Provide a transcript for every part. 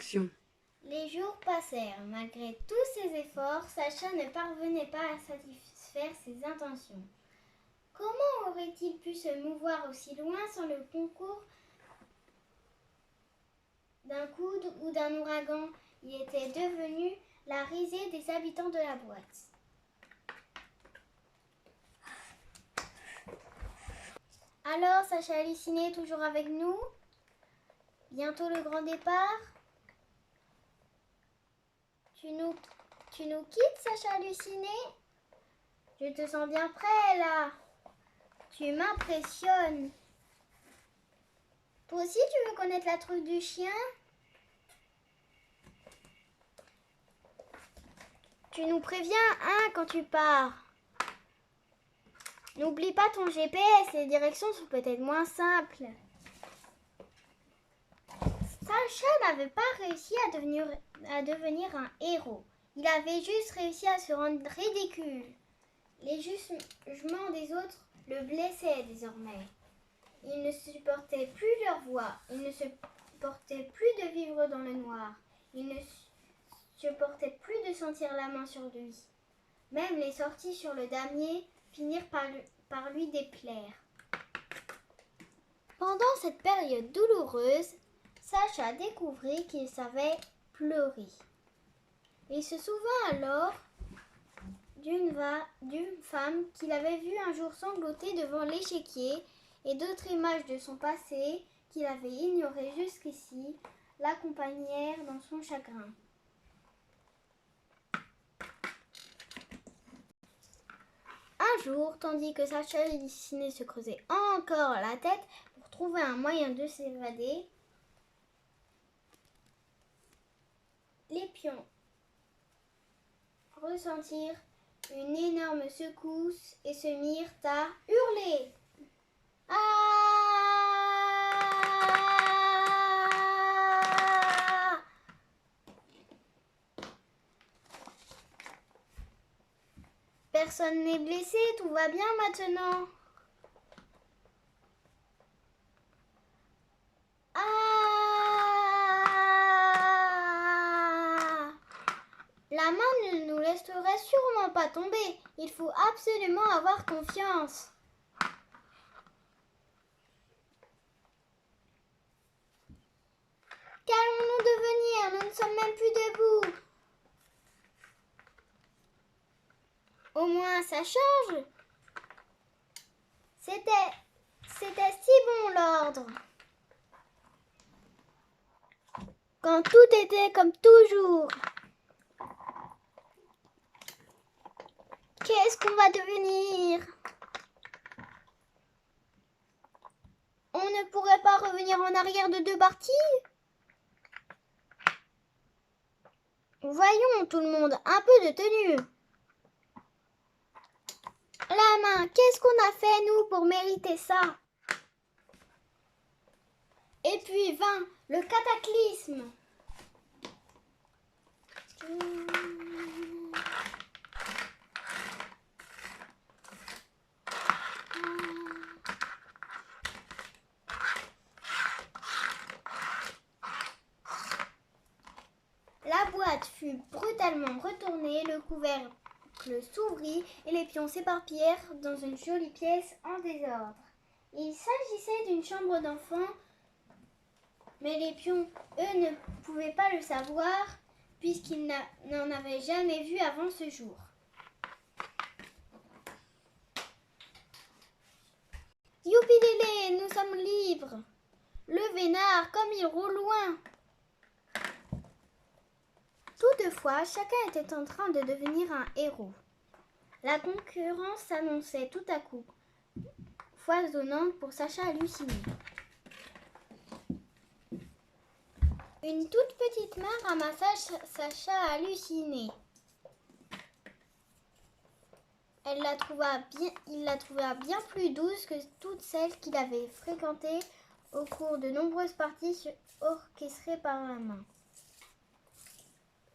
action. Les jours passèrent. Malgré tous ses efforts, Sacha ne parvenait pas à satisfaire ses intentions. Comment aurait-il pu se mouvoir aussi loin sans le concours d'un coude ou d'un ouragan? Il était devenu la risée des habitants de la boîte. Alors, Sacha halluciné toujours avec nous? Bientôt le grand départ? Tu nous quittes, Sacha halluciné? Je te sens bien prêt, là. Tu m'impressionnes. Toi aussi, tu veux connaître la truffe du chien? Tu nous préviens, hein, quand tu pars. N'oublie pas ton GPS, les directions sont peut-être moins simples. Sacha n'avait pas réussi à devenir un héros. Il avait juste réussi à se rendre ridicule. Les jugements des autres le blessaient désormais. Il ne supportait plus leur voix. Il ne supportait plus de vivre dans le noir. Il ne supportait plus de sentir la main sur lui. Même les sorties sur le damier finirent par lui déplaire. Pendant cette période douloureuse, Sacha découvrit qu'il savait pleurer. Il se souvint alors d'une femme qu'il avait vue un jour sangloter devant l'échiquier et d'autres images de son passé qu'il avait ignorées jusqu'ici l'accompagnèrent dans son chagrin. Un jour, tandis que Sacha halluciné se creusait encore la tête pour trouver un moyen de s'évader, les pions ressentirent une énorme secousse et se mirent à hurler. Ah! Personne n'est blessé, tout va bien maintenant. Ah! La main ne nous laisserait sûrement pas tomber. Il faut absolument avoir confiance. Qu'allons-nous devenir? Nous ne sommes même plus debout. Au moins, ça change. C'était si bon l'ordre. Quand tout était comme toujours. Qu'est-ce qu'on va devenir? On ne pourrait pas revenir en arrière de 2 parties? Voyons tout le monde, un peu de tenue. La main, qu'est-ce qu'on a fait nous pour mériter ça? Et puis 20, le cataclysme. La boîte fut brutalement retournée, le couvercle s'ouvrit et les pions s'éparpillèrent dans une jolie pièce en désordre. Il s'agissait d'une chambre d'enfant, mais les pions, eux, ne pouvaient pas le savoir puisqu'ils n'en avaient jamais vu avant ce jour. Youpidélé, nous sommes libres. Le vénard, comme il roule loin. Toutefois, chacun était en train de devenir un héros. La concurrence s'annonçait tout à coup foisonnante pour Sacha halluciné. Une toute petite main ramassa Sacha halluciné. Il la trouva bien plus douce que toutes celles qu'il avait fréquentées au cours de nombreuses parties orchestrées par la main.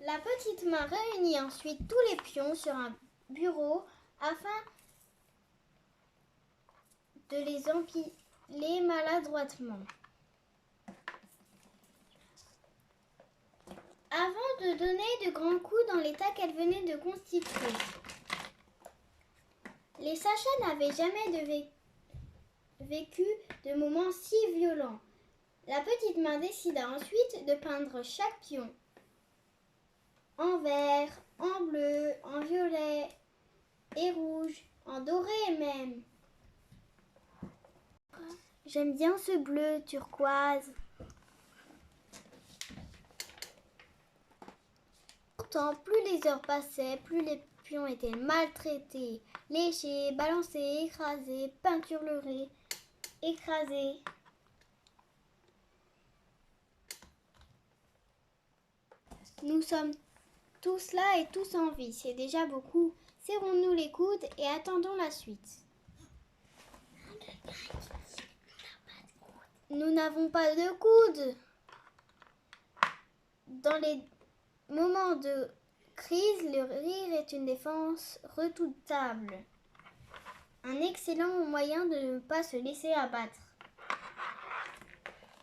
La petite main réunit ensuite tous les pions sur un bureau afin de les empiler maladroitement. donnait de grands coups dans l'état qu'elle venait de constituer. Les Sacha n'avaient jamais vécu de moments si violents. La petite main décida ensuite de peindre chaque pion en vert, en bleu, en violet et rouge, en doré même. J'aime bien ce bleu turquoise. Pourtant, plus les heures passaient, plus les pions étaient maltraités, léchés, balancés, écrasés, peinturlurés, écrasés. Nous sommes tous là et tous en vie, c'est déjà beaucoup. Serrons-nous les coudes et attendons la suite. Nous n'avons pas de coudes. Dans les moments de crise, le rire est une défense redoutable. Un excellent moyen de ne pas se laisser abattre.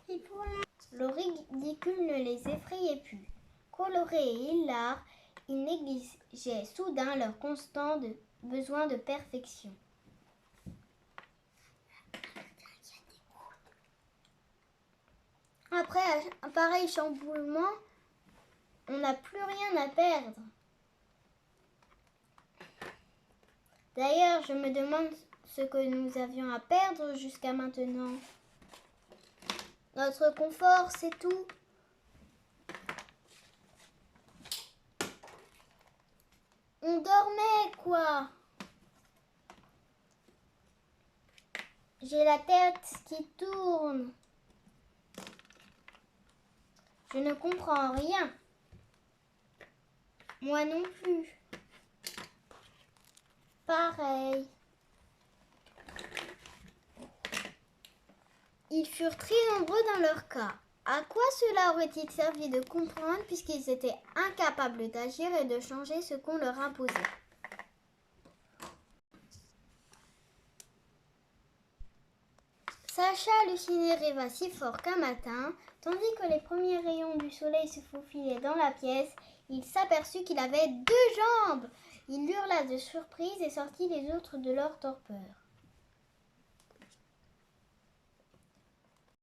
Le ridicule ne les effrayait plus. Colorés et hilars, ils négligeaient soudain leur constant besoin de perfection. Après un pareil chamboulement, on n'a plus rien à perdre. D'ailleurs, je me demande ce que nous avions à perdre jusqu'à maintenant. Notre confort, c'est tout. On dormait, quoi. J'ai la tête qui tourne. Je ne comprends rien. Moi non plus. Pareil. Ils furent très nombreux dans leur cas. À quoi cela aurait-il servi de comprendre puisqu'ils étaient incapables d'agir et de changer ce qu'on leur imposait? Sacha halluciné rêva si fort qu'un matin, tandis que les premiers rayons du soleil se faufilaient dans la pièce, il s'aperçut qu'il avait 2 jambes. Il hurla de surprise et sortit les autres de leur torpeur.